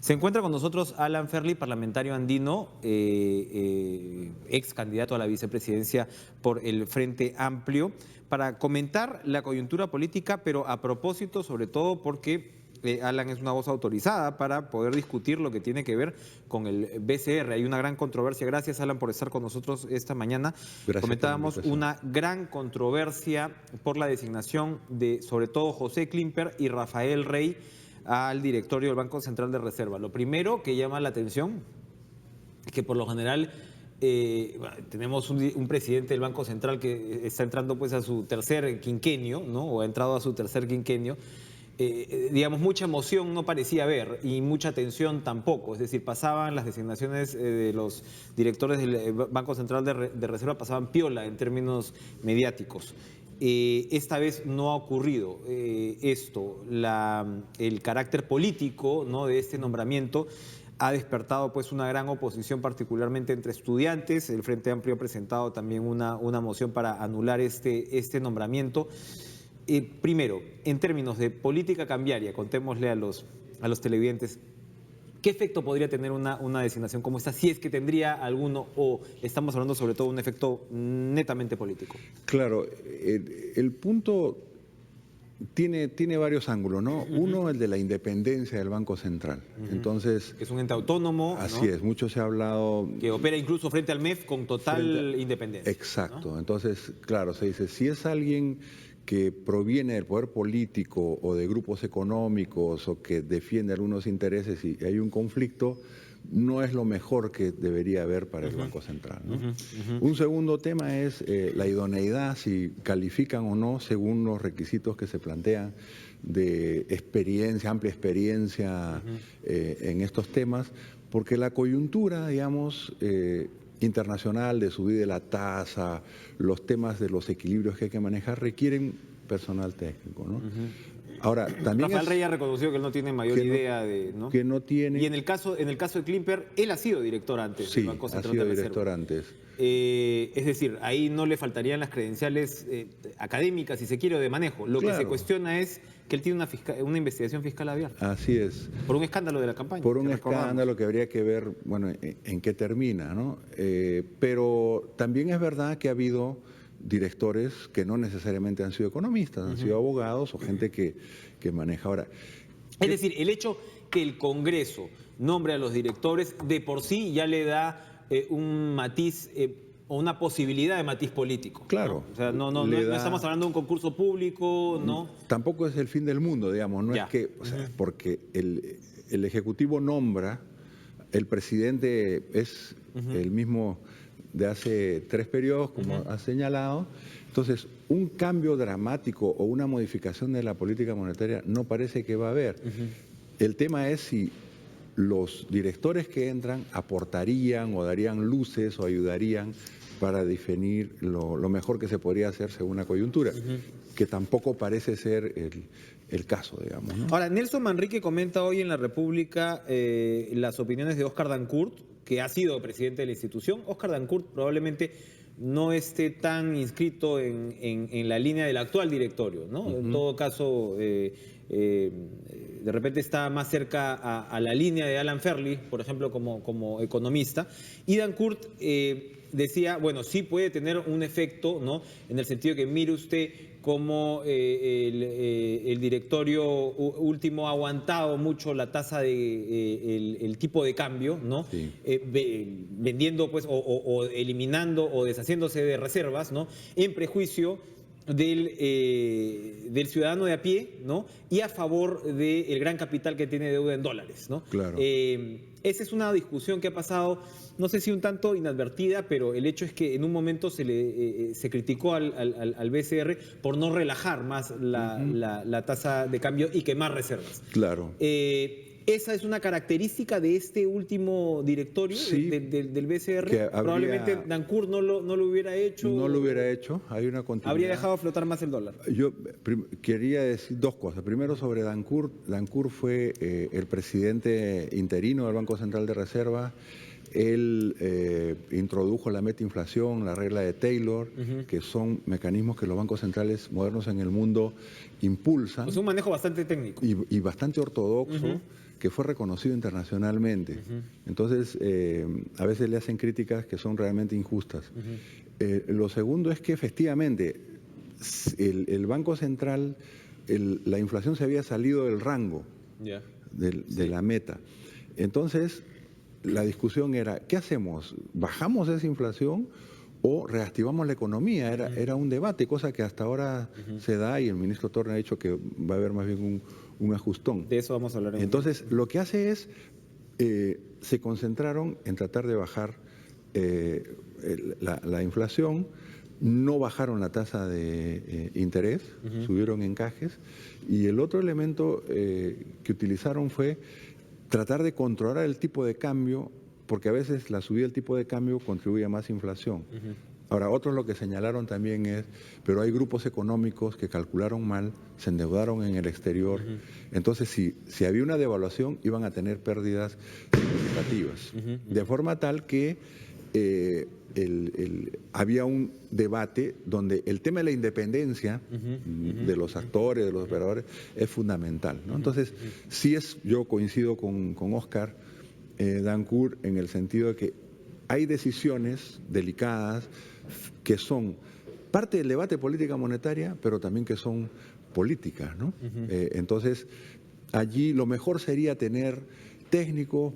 Se encuentra con nosotros Alan Ferli, parlamentario andino, ex candidato a la vicepresidencia por el Frente Amplio, para comentar la coyuntura política, pero a propósito, sobre todo porque Alan es una voz autorizada para poder discutir lo que tiene que ver con el BCR. Hay una gran controversia. Gracias, Alan, por estar con nosotros esta mañana. Gracias. Comentábamos una gran controversia por la designación de, sobre todo, José Klimper y Rafael Rey al directorio del Banco Central de Reserva. Lo primero que llama la atención es que por lo general tenemos un presidente del Banco Central que está entrando pues a su tercer quinquenio, ¿no? O ha entrado a su tercer quinquenio. Digamos, mucha emoción no parecía haber y mucha tensión tampoco. Es decir, pasaban las designaciones de los directores del Banco Central de Reserva, pasaban piola en términos mediáticos. Esta vez no ha ocurrido esto. El carácter político, ¿no?, de este nombramiento ha despertado pues una gran oposición, particularmente entre estudiantes. El Frente Amplio ha presentado también una moción para anular este nombramiento. Primero, en términos de política cambiaria, contémosle a los televidentes, ¿qué efecto podría tener una designación como esta, si es que tendría alguno, o estamos hablando sobre todo de un efecto netamente político? Claro, el punto tiene varios ángulos, ¿no? Uno, el de la independencia del Banco Central. Entonces, es un ente autónomo, así, ¿no? Es, mucho se ha hablado... Que opera incluso frente al MEF con total independencia. Exacto, ¿no? Entonces, claro, se dice, si es alguien que proviene del poder político o de grupos económicos o que defiende algunos intereses y hay un conflicto, no es lo mejor que debería haber para el Banco Central, ¿no? Un segundo tema es la idoneidad, si califican o no según los requisitos que se plantean de experiencia, amplia experiencia en estos temas, porque la coyuntura, digamos, internacional de subida de la tasa, los temas de los equilibrios que hay que manejar requieren personal técnico, ¿no? Ahora, también Rafael Rey ha reconocido que él no tiene mayor idea de, ¿no? Que no tiene. Y en el caso de Klimper, él ha sido director antes del Banco Central de Reserva. Sí, ha sido director antes. Es decir, ahí no le faltarían las credenciales académicas, si se quiere, o de manejo. Lo que se cuestiona es que él tiene una investigación fiscal abierta. Así es. Por un escándalo de la campaña. Por un escándalo que habría que ver, bueno, en qué termina, ¿no? Pero también es verdad que ha habido directores que no necesariamente han sido economistas, han sido abogados o gente que maneja. Ahora, es decir, el hecho que el Congreso nombre a los directores de por sí ya le da un matiz o una posibilidad de matiz político. Claro. ¿no? O sea, no estamos hablando de un concurso público, ¿no? Tampoco es el fin del mundo, digamos, no es que, o sea, porque el Ejecutivo nombra, el presidente es el mismo de hace 3 periodos, como ha señalado. Entonces, un cambio dramático o una modificación de la política monetaria no parece que va a haber. El tema es si los directores que entran aportarían o darían luces o ayudarían para definir lo mejor que se podría hacer según la coyuntura, que tampoco parece ser el caso, digamos, ¿no? Ahora, Nelson Manrique comenta hoy en La República las opiniones de Óscar Dancourt, que ha sido presidente de la institución. Óscar Dancourt probablemente no esté tan inscrito en la línea del actual directorio, ¿no? En todo caso, de repente está más cerca a la línea de Alan Ferli, por ejemplo, como economista. Y Dancourt decía, bueno, sí puede tener un efecto, ¿no?, en el sentido que mire usted cómo el directorio último ha aguantado mucho la tasa el tipo de cambio, ¿no? Sí. Vendiendo pues o eliminando o deshaciéndose de reservas, ¿no?, en prejuicio del ciudadano de a pie, ¿no?, y a favor del gran capital que tiene deuda en dólares, ¿no? Claro. Esa es una discusión que ha pasado, no sé si un tanto inadvertida, pero el hecho es que en un momento se criticó al BCR por no relajar más la tasa de cambio y quemar reservas. Claro. Esa es una característica de este último directorio, sí, del BCR. Probablemente Dancourt no lo hubiera hecho. No lo hubiera hecho, hay una continuidad. Habría dejado flotar más el dólar. Yo quería decir 2 cosas. Primero, sobre Dancourt. Dancourt fue el presidente interino del Banco Central de Reserva. Él introdujo la metainflación, la regla de Taylor, que son mecanismos que los bancos centrales modernos en el mundo impulsan. Es un manejo bastante técnico. Y bastante ortodoxo, que fue reconocido internacionalmente. Entonces, a veces le hacen críticas que son realmente injustas. Lo segundo es que efectivamente el Banco Central, la inflación se había salido del rango de la meta. Entonces, la discusión era, ¿qué hacemos? ¿Bajamos esa inflación o reactivamos la economía? Era un debate, cosa que hasta ahora se da, y el ministro Torre ha dicho que va a haber más bien un ajustón. De eso vamos a hablar. Entonces, lo que hace es, se concentraron en tratar de bajar la inflación, no bajaron la tasa de interés, subieron encajes, y el otro elemento que utilizaron fue tratar de controlar el tipo de cambio, porque a veces la subida del tipo de cambio contribuye a más inflación. Ahora, otros lo que señalaron también es, pero hay grupos económicos que calcularon mal, se endeudaron en el exterior, entonces si había una devaluación iban a tener pérdidas significativas, de forma tal que había un debate donde el tema de la independencia de los actores, de los operadores, es fundamental, ¿no? Entonces, yo coincido con Oscar Dancourt en el sentido de que hay decisiones delicadas que son parte del debate de política monetaria, pero también que son políticas, ¿no? Entonces, allí lo mejor sería tener técnicos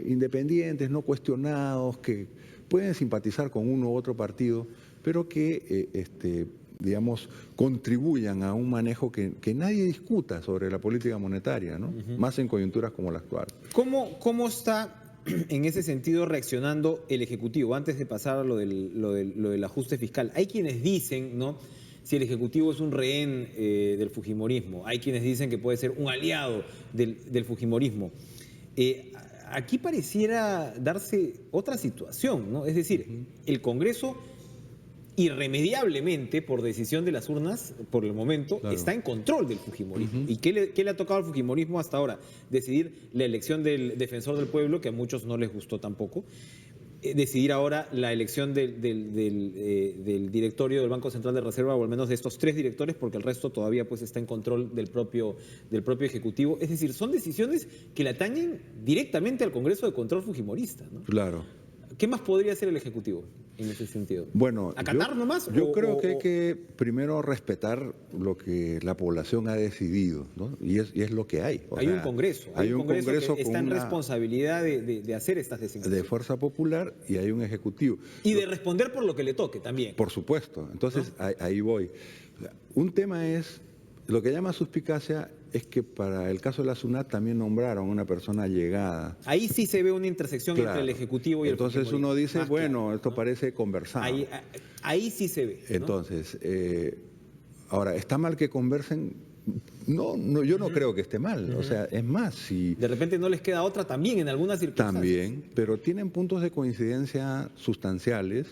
independientes, no cuestionados, que pueden simpatizar con uno u otro partido, pero que, digamos, contribuyan a un manejo que nadie discuta sobre la política monetaria, ¿no? Más en coyunturas como la actual. ¿Cómo está en ese sentido reaccionando el Ejecutivo? Antes de pasar a lo del ajuste fiscal, hay quienes dicen, ¿no?, si el Ejecutivo es un rehén del fujimorismo, hay quienes dicen que puede ser un aliado del fujimorismo. Aquí pareciera darse otra situación, ¿no? Es decir, el Congreso irremediablemente, por decisión de las urnas, por el momento, está en control del fujimorismo. ¿Y qué le ha tocado al fujimorismo hasta ahora? Decidir la elección del defensor del pueblo, que a muchos no les gustó tampoco. Decidir ahora la elección del directorio del Banco Central de Reserva, o al menos de estos 3 directores, porque el resto todavía pues está en control del propio Ejecutivo. Es decir, son decisiones que le atañen directamente al Congreso de Control Fujimorista, ¿no? Claro. ¿Qué más podría hacer el Ejecutivo en ese sentido? Bueno, ¿acatar nomás? Yo creo que hay que primero respetar lo que la población ha decidido, ¿no? Y es lo que hay. Hay un Congreso. Hay un Congreso que está en responsabilidad de hacer estas designaciones. De fuerza popular, y hay un Ejecutivo. Y de responder por lo que le toque también. Por supuesto. Entonces, ¿no? Ahí voy. Un tema es, lo que llama suspicacia es que para el caso de la SUNAT también nombraron una persona allegada. Ahí sí se ve una intersección entre el Ejecutivo y el Entonces fujimorismo. Uno dice, más bueno, claro, esto ¿no? parece conversado. Ahí sí se ve, ¿no? Entonces, ahora, ¿está mal que conversen? No, yo no creo que esté mal. O sea, es más, si... De repente no les queda otra también en algunas circunstancias. También, pero tienen puntos de coincidencia sustanciales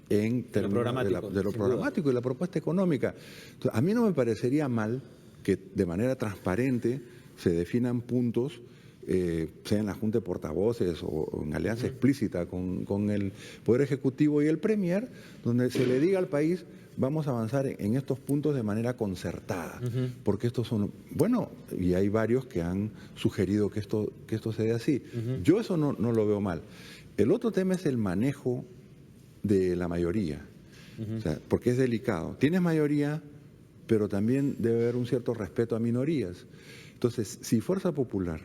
en términos de lo programático y la propuesta económica. Entonces, a mí no me parecería mal que de manera transparente se definan puntos, sea en la Junta de Portavoces o en alianza explícita con el Poder Ejecutivo y el Premier, donde se le diga al país, vamos a avanzar en estos puntos de manera concertada, porque estos son, bueno, y hay varios que han sugerido que esto se dé así. Yo eso no lo veo mal. El otro tema es el manejo de la mayoría, o sea, porque es delicado. Tienes mayoría, pero también debe haber un cierto respeto a minorías. Entonces, si Fuerza Popular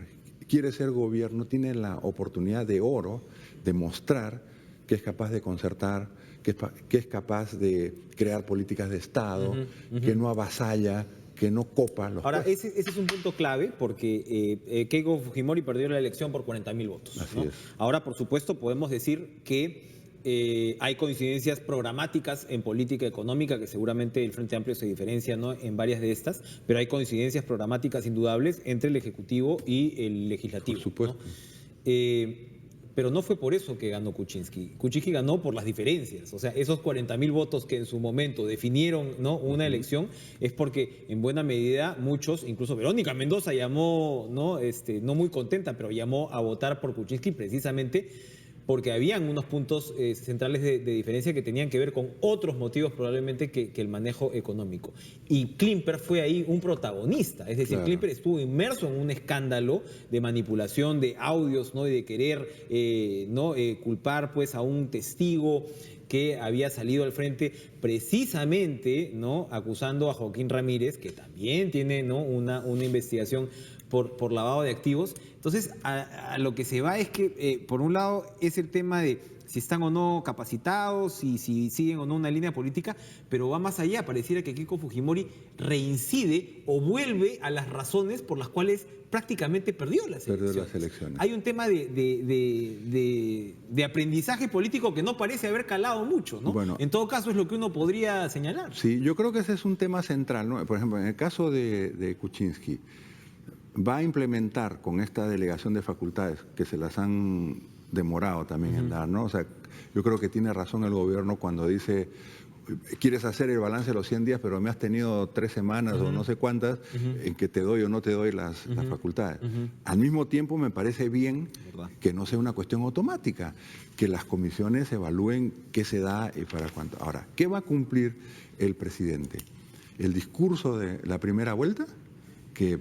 quiere ser gobierno, tiene la oportunidad de oro de mostrar que es capaz de concertar, que es capaz de crear políticas de Estado, que no avasalla, que no copa los Ahora, puestos. ese es un punto clave porque Keiko Fujimori perdió la elección por 40.000 votos. Así ¿no? es. Ahora, por supuesto, podemos decir que hay coincidencias programáticas en política económica, que seguramente el Frente Amplio se diferencia, ¿no?, en varias de estas, pero hay coincidencias programáticas indudables entre el Ejecutivo y el Legislativo. Por supuesto. ¿No? Pero no fue por eso que ganó Kuczynski. Kuczynski ganó por las diferencias. O sea, esos 40.000 votos que en su momento definieron, ¿no?, una elección, es porque en buena medida muchos, incluso Verónica Mendoza llamó, ¿no?, no muy contenta, pero llamó a votar por Kuczynski precisamente porque habían unos puntos centrales de diferencia que tenían que ver con otros motivos probablemente que el manejo económico. Y Klimper fue ahí un protagonista, es decir, Claro. Klimper estuvo inmerso en un escándalo de manipulación de audios, ¿no? Y de querer culpar pues a un testigo que había salido al frente precisamente, ¿no? Acusando a Joaquín Ramírez, que también tiene, ¿no? una investigación por lavado de activos. Entonces, a lo que se va es que, por un lado, es el tema de si están o no capacitados, si siguen o no una línea política, pero va más allá. Pareciera que Keiko Fujimori reincide o vuelve a las razones por las cuales prácticamente perdió las elecciones. Hay un tema de aprendizaje político que no parece haber calado mucho, ¿no? Bueno, en todo caso, es lo que uno podría señalar. Sí, yo creo que ese es un tema central, ¿no? Por ejemplo, en el caso de Kuczynski, va a implementar con esta delegación de facultades, que se las han demorado también en dar, ¿no? O sea, yo creo que tiene razón el gobierno cuando dice, quieres hacer el balance de los 100 días, pero me has tenido 3 semanas o no sé cuántas en que te doy o no te doy las facultades. Al mismo tiempo me parece bien que no sea una cuestión automática, que las comisiones evalúen qué se da y para cuánto. Ahora, ¿qué va a cumplir el presidente? El discurso de la primera vuelta, que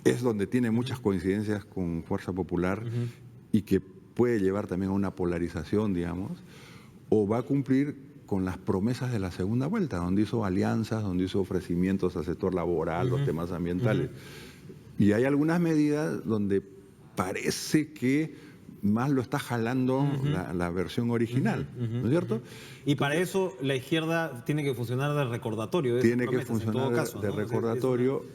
es donde tiene muchas coincidencias con Fuerza Popular y que puede llevar también a una polarización, digamos, o va a cumplir con las promesas de la segunda vuelta, donde hizo alianzas, donde hizo ofrecimientos al sector laboral, los temas ambientales. Y hay algunas medidas donde parece que más lo está jalando la versión original, ¿no es cierto? Y para eso la izquierda tiene que funcionar de recordatorio. Tiene que funcionar de recordatorio,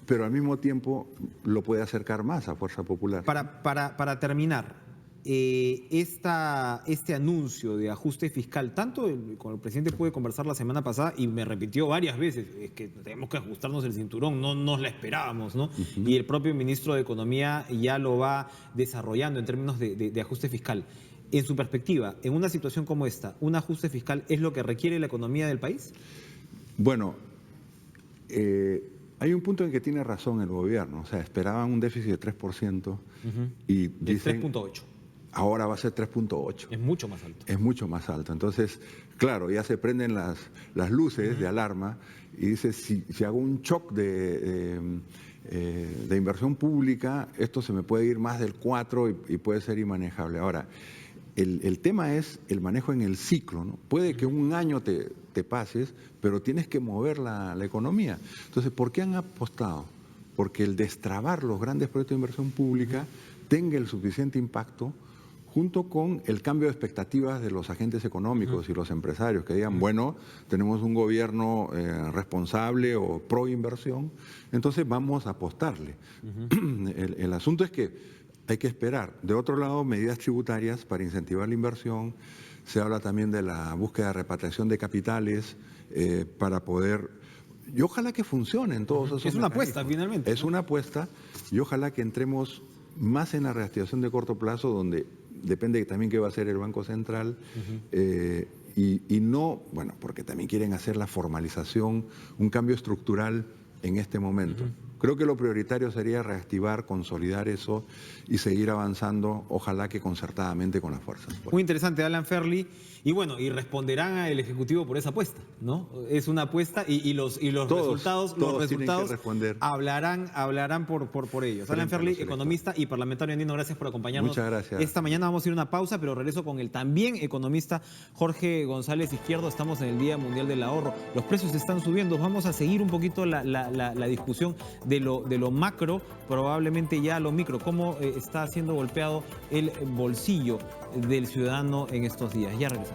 pero al mismo tiempo lo puede acercar más a Fuerza Popular. Para terminar, este anuncio de ajuste fiscal, tanto con el presidente pude conversar la semana pasada y me repitió varias veces, es que tenemos que ajustarnos el cinturón, no nos la esperábamos, ¿no? Y el propio ministro de Economía ya lo va desarrollando en términos de ajuste fiscal. En su perspectiva, en una situación como esta, ¿un ajuste fiscal es lo que requiere la economía del país? Bueno, hay un punto en que tiene razón el gobierno, o sea, esperaban un déficit de 3% y dicen... 3.8. Ahora va a ser 3.8. Es mucho más alto. Es mucho más alto. Entonces, claro, ya se prenden las luces de alarma y dice, si hago un shock de inversión pública, esto se me puede ir más del 4 y puede ser inmanejable. Ahora, el tema es el manejo en el ciclo, ¿no? Puede que un año te pases, pero tienes que mover la economía. Entonces, ¿por qué han apostado? Porque el destrabar los grandes proyectos de inversión pública tenga el suficiente impacto junto con el cambio de expectativas de los agentes económicos y los empresarios, que digan, bueno, tenemos un gobierno responsable o pro inversión, entonces vamos a apostarle. El asunto es que hay que esperar. De otro lado, medidas tributarias para incentivar la inversión. Se habla también de la búsqueda de repatriación de capitales para poder... Y ojalá que funcionen todos esos Es una apuesta, finalmente. Es una apuesta y ojalá que entremos más en la reactivación de corto plazo, donde depende también qué va a hacer el Banco Central, y no, bueno, porque también quieren hacer la formalización, un cambio estructural en este momento. Creo que lo prioritario sería reactivar, consolidar eso y seguir avanzando, ojalá que concertadamente con las fuerzas. Muy interesante, Alan Ferli. Y bueno, y responderán al Ejecutivo por esa apuesta, ¿no? Es una apuesta y los resultados hablarán por ellos. Alan Ferli, economista y parlamentario andino, gracias por acompañarnos. Muchas gracias. Esta mañana vamos a ir a una pausa, pero regreso con el también economista Jorge González Izquierdo. Estamos en el Día Mundial del Ahorro. Los precios están subiendo. Vamos a seguir un poquito la discusión de lo macro, probablemente ya lo micro. ¿Cómo está siendo golpeado el bolsillo del ciudadano en estos días? Ya regresamos.